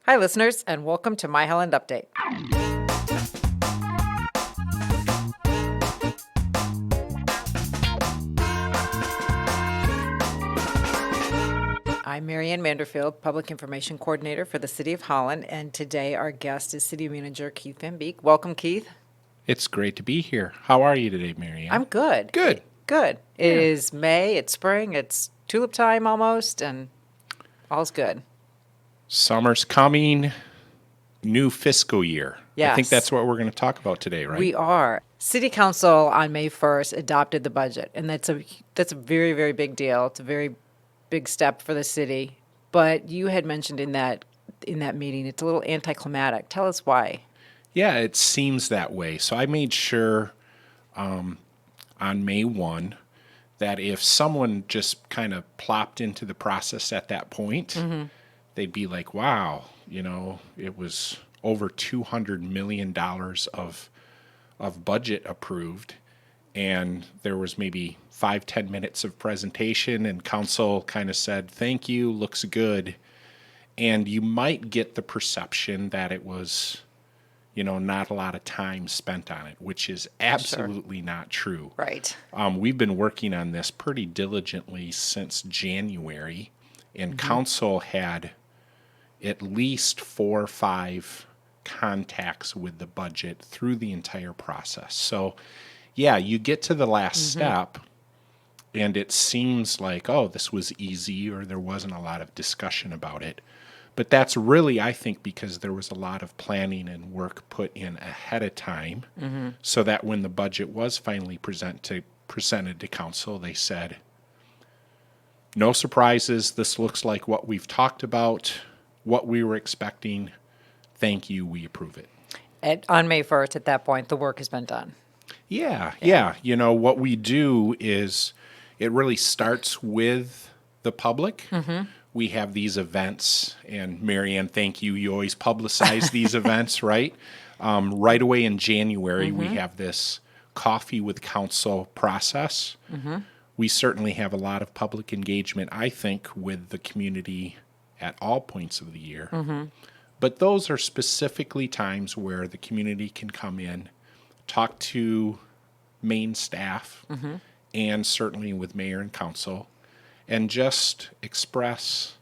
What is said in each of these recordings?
Hi, listeners, and welcome to My Holland Update. I'm Marianne Manderfield, Public Information Coordinator for the City of Holland, and today our guest is City Manager Keith Van Beek. Welcome, Keith. It's great to be here. How are you today, Marianne? I'm good. Good. Good. It is May, it's spring, it's tulip time almost, and all's good. Summer's coming. New fiscal year. Yes. I think that's what we're going to talk about today, right? We are. City Council on May 1st adopted the budget, and that's a very, very big deal. It's a very big step for the city. But you had mentioned in that meeting, it's a little anticlimactic. Tell us why. Yeah, it seems that way. So I made sure on May 1 that if someone just kind of plopped into the process at that point, they'd be like, wow, it was over $200 million of budget approved. And there was maybe 5-10 minutes of presentation, and council kind of said, thank you, looks good. And you might get the perception that it was, not a lot of time spent on it, which is absolutely not true. Right. We've been working on this pretty diligently since January, and council had at least 4 or 5 contacts with the budget through the entire process. So, yeah, you get to the last step, and it seems like, oh, this was easy, or there wasn't a lot of discussion about it. But that's really, I think, because there was a lot of planning and work put in ahead of time, so that when the budget was finally presented to council, they said, no surprises, this looks like what we've talked about, what we were expecting. Thank you, we approve it. On May 1st, at that point, the work has been done. Yeah. What we do is it really starts with the public. We have these events, and Marianne, thank you. You always publicize these events, right? Right away in January, we have this coffee with council process. We certainly have a lot of public engagement, I think, with the community at all points of the year. But those are specifically times where the community can come in, talk to main staff, and certainly with mayor and council, and just express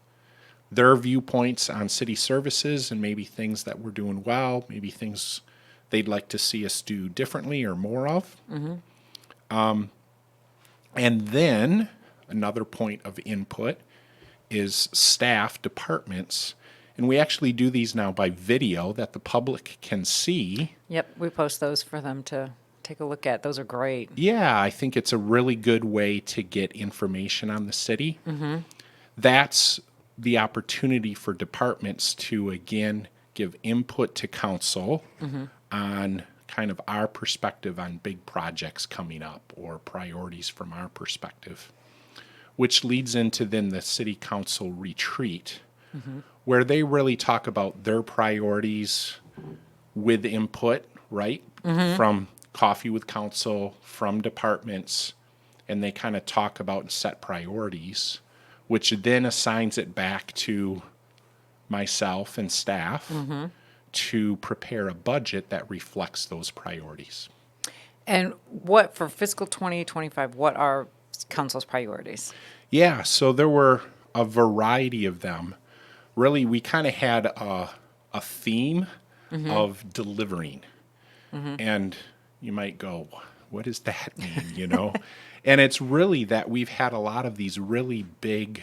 their viewpoints on city services and maybe things that we're doing well, maybe things they'd like to see us do differently or more of. And then another point of input is staff departments. And we actually do these now by video that the public can see. Yep, we post those for them to take a look at. Those are great. Yeah, I think it's a really good way to get information on the city. That's the opportunity for departments to, again, give input to council on kind of our perspective on big projects coming up or priorities from our perspective, which leads into then the city council retreat, where they really talk about their priorities with input, right, from coffee with council, from departments, and they kind of talk about and set priorities, which then assigns it back to myself and staff to prepare a budget that reflects those priorities. And what, for fiscal 2025, what are council's priorities? Yeah, so there were a variety of them. Really, we kind of had a theme of delivering. And you might go, what does that mean, And it's really that we've had a lot of these really big,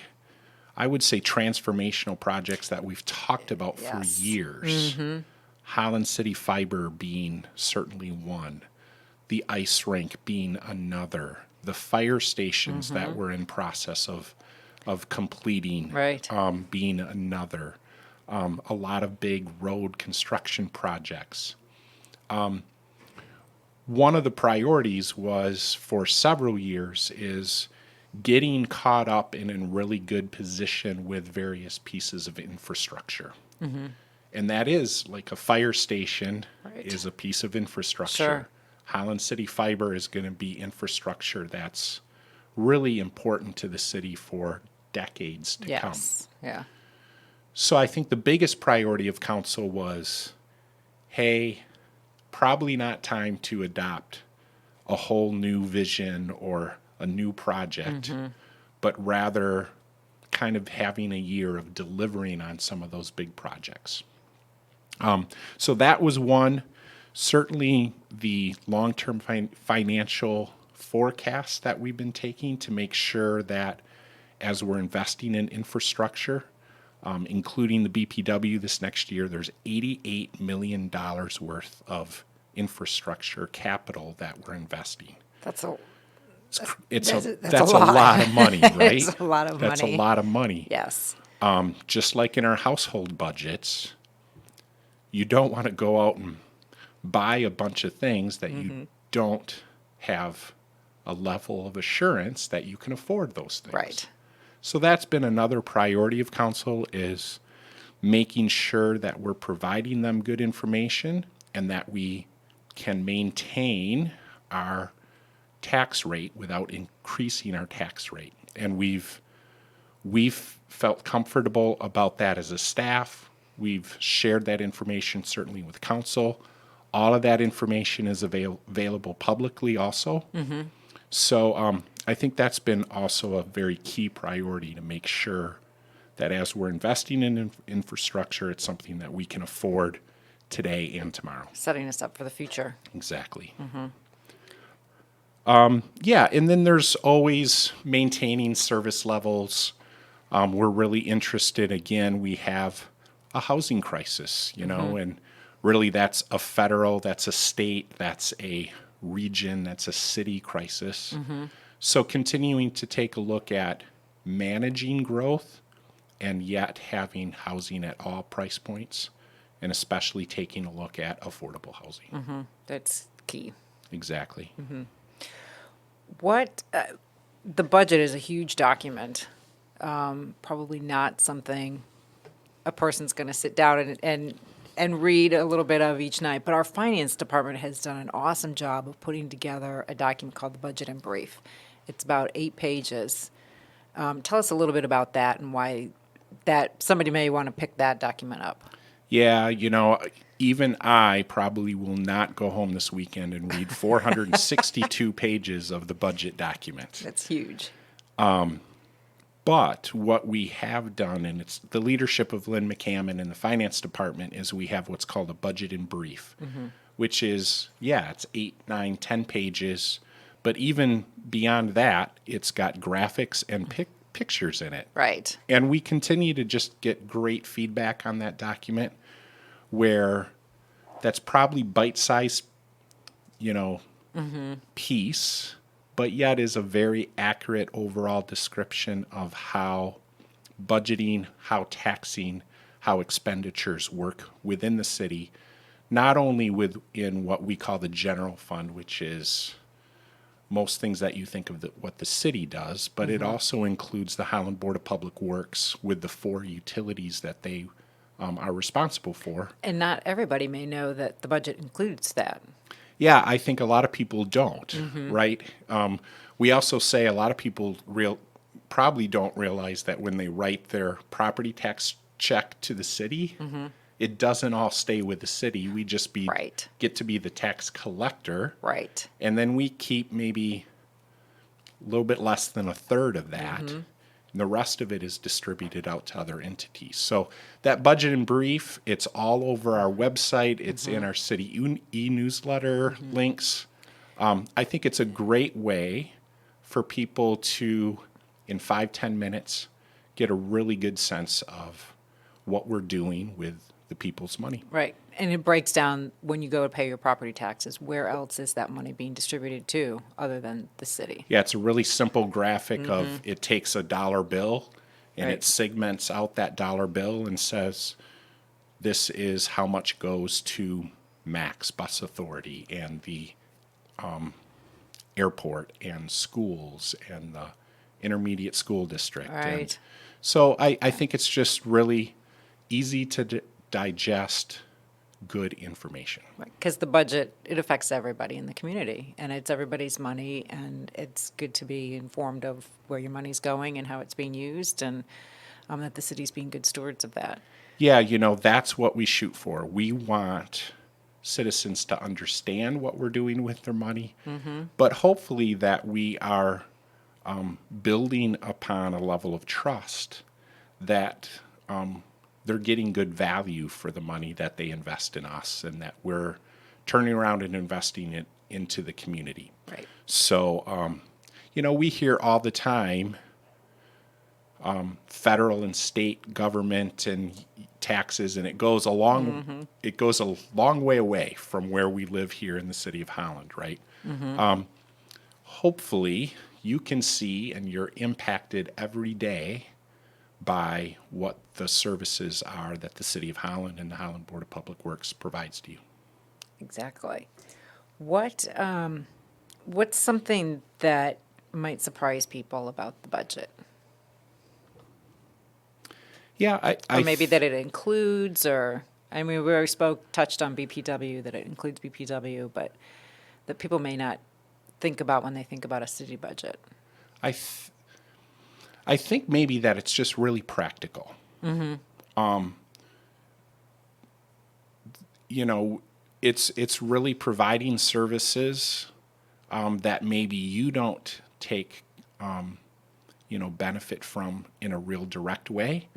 I would say, transformational projects that we've talked about for years. Holland City Fiber being certainly one, the ice rink being another, the fire stations that we're in process of completing being another, a lot of big road construction projects. One of the priorities was for several years is getting caught up and in really good position with various pieces of infrastructure. And that is like a fire station is a piece of infrastructure. Holland City Fiber is going to be infrastructure that's really important to the city for decades to come. Yeah. So I think the biggest priority of council was, hey, probably not time to adopt a whole new vision or a new project, but rather kind of having a year of delivering on some of those big projects. So that was one. Certainly the long-term financial forecast that we've been taking to make sure that as we're investing in infrastructure, including the BPW this next year, there's $88 million worth of infrastructure capital that we're investing. That's a That's a lot of money, right? It's a lot of That's a money. lot of money. Yes. Just like in our household budgets, you don't want to go out and buy a bunch of things that you don't have a level of assurance that you can afford those things. Right. So that's been another priority of council, is making sure that we're providing them good information and that we can maintain our tax rate without increasing our tax rate. And we've felt comfortable about that as a staff. We've shared that information certainly with council. All of that information is available publicly also. So I think that's been also a very key priority, to make sure that as we're investing in infrastructure, it's something that we can afford today and tomorrow. Setting us up for the future. Exactly. Yeah, and then there's always maintaining service levels. We're really interested, again, we have a housing crisis, you know, and really that's a federal, that's a state, that's a region, that's a city crisis. So continuing to take a look at managing growth and yet having housing at all price points, and especially taking a look at affordable housing. That's key. Exactly. What the budget is a huge document. Probably not something a person's going to sit down and read a little bit of each night. But our finance department has done an awesome job of putting together a document called the Budget in Brief. It's about 8 pages. Tell us a little bit about that and why that somebody may want to pick that document up. Yeah, you know, even I probably will not go home this weekend and read 462 pages of the budget document. That's huge. But what we have done, and it's the leadership of Lynn McCammon in the finance department, is we have what's called a budget in brief, which is, it's 8, 9, 10 pages. But even beyond that, it's got graphics and pictures in it. Right. And we continue to just get great feedback on that document, where that's probably bite-sized, piece, but yet is a very accurate overall description of how budgeting, how taxing, how expenditures work within the city, not only within what we call the general fund, which is most things that you think of what the city does, but it also includes the Highland Board of Public Works with the 4 utilities that they are responsible for. And not everybody may know that the budget includes that. Yeah, I think a lot of people don't, right? We also say a lot of people probably don't realize that when they write their property tax check to the city, it doesn't all stay with the city. We just Right. get to be the tax collector. Right. And then we keep maybe a little bit less than a third of that. And the rest of it is distributed out to other entities. So that budget in brief, it's all over our website. It's in our city e-newsletter links. I think it's a great way for people to, in 5-10 minutes, get a really good sense of what we're doing with the people's money. Right. And it breaks down when you go to pay your property taxes, where else is that money being distributed to other than the city? Yeah, it's a really simple graphic of, it takes a dollar bill and Right. it segments out that dollar bill and says, this is how much goes to Max Bus Authority and the airport and schools and the intermediate school district. Right. And so I think it's just really easy to digest good information. Because the budget, it affects everybody in the community, and it's everybody's money, and it's good to be informed of where your money's going and how it's being used. And that the city's being good stewards of that. Yeah, that's what we shoot for. We want citizens to understand what we're doing with their money, but hopefully that we are building upon a level of trust that they're getting good value for the money that they invest in us, and that we're turning around and investing it into the community. Right. So, we hear all the time federal and state government and taxes, and it goes a long way away from where we live here in the city of Holland, right? Hopefully, you can see and you're impacted every day by what the services are that the City of Holland and the Holland Board of Public Works provides to you. Exactly. What's something that might surprise people about the budget? Yeah, Or maybe that it includes, we already touched on BPW, that it includes BPW, but that people may not think about when they think about a city budget. I think maybe that it's just really practical. It's really providing services that maybe you don't take benefit from in a real direct way.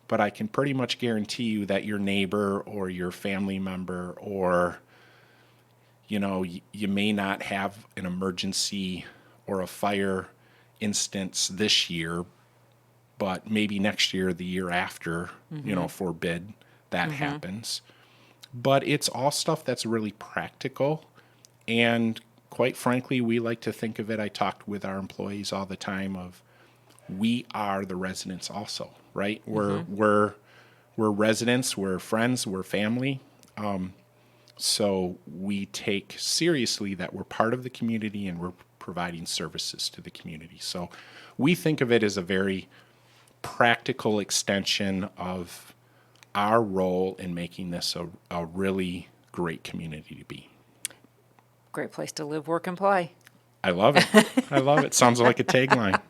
But I can pretty much guarantee you that your neighbor or your family member, or you may not have an emergency or a fire instance this year, but maybe next year, the year after, forbid that happens. But it's all stuff that's really practical. And quite frankly, we like to think of it, I talked with our employees all the time, of we are the residents also, right? We're residents, we're friends, we're family. So we take seriously that we're part of the community and we're providing services to the community. So we think of it as a very practical extension of our role in making this a really great community to be. Great place to live, work, and play. I love it. I love it. Sounds like a tagline.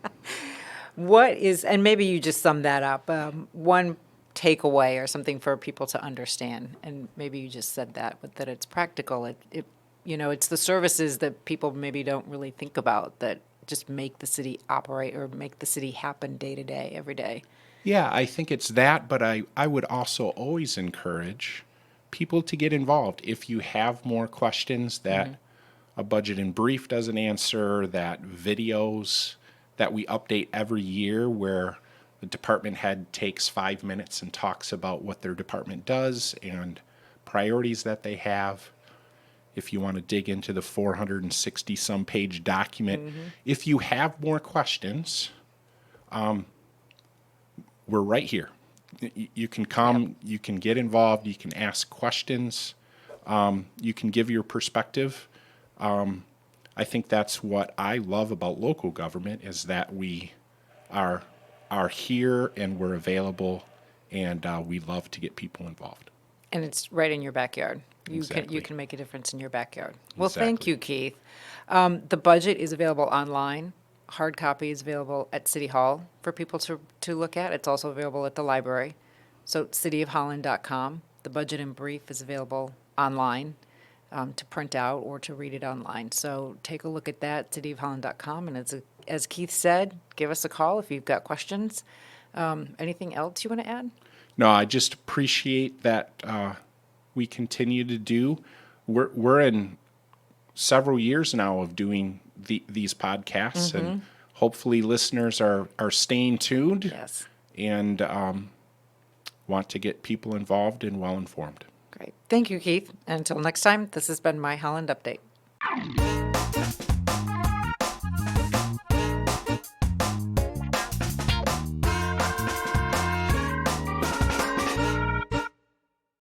And maybe you just summed that up, one takeaway or something for people to understand, and maybe you just said that, but that it's practical. It's the services that people maybe don't really think about that just make the city operate or make the city happen day to day, every day. Yeah, I think it's that, but I would also always encourage people to get involved. If you have more questions that a budget in brief doesn't answer, that videos that we update every year where the department head takes 5 minutes and talks about what their department does and priorities that they have. If you want to dig into the 460 some page document, if you have more questions, we're right here. You can come, you can get involved, you can ask questions, you can give your perspective. I think that's what I love about local government, is that we are here and we're available, and we love to get people involved. And it's right in your backyard. Exactly. You can make a difference in your backyard. Well, thank Exactly. you, Keith. The budget is available online. Hard copy is available at City Hall for people to look at. It's also available at the library. So cityofholland.com. The budget in brief is available online to print out or to read it online. So take a look at that, cityofholland.com. And as Keith said, give us a call if you've got questions. Anything else you want to add? No, I just appreciate that we continue to do. We're in several years now of doing these podcasts, and hopefully listeners are staying tuned. Yes. And want to get people involved and well informed. Great. Thank you, Keith. And until next time, this has been My Holland Update.